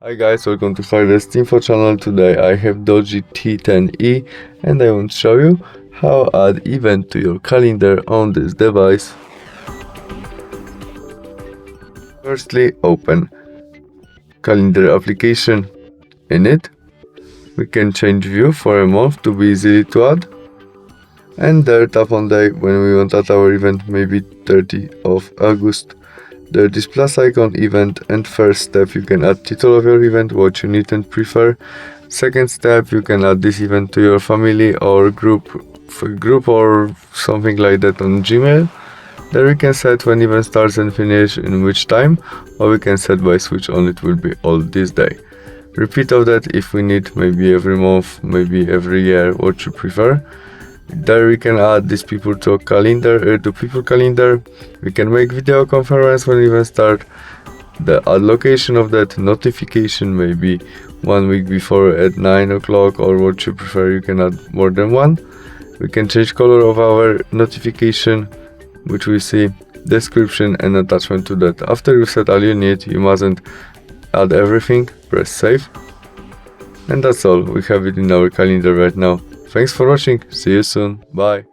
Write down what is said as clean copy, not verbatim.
Hi guys, welcome to HardReset.Info channel. Today I have Doogee T10e and I want to show you how to add event to your calendar on this device. Firstly, open calendar application. In it, we can change view for a month to be easy to add. And there tap on day when we want to add our event, maybe 30th of August. There is plus icon event, and first step you can add title of your event, what you need and prefer. Second step, you can add this event to your family or group or something like that on Gmail. There we can set when event starts and finish, in which time, or we can set by switch on it will be all this day. Repeat of that if we need, maybe every month, maybe every year, what you prefer. There we can add these people to a calendar, to people calendar. We can make video conference when event start. The add location of that notification maybe 1 week before at 9 o'clock or what you prefer. You can add more than one. We can change color of our notification, which we see description and attachment to that. After you set all you need, you mustn't add everything. Press save, and that's all. We have it in our calendar right now. Thanks for watching, see you soon, bye.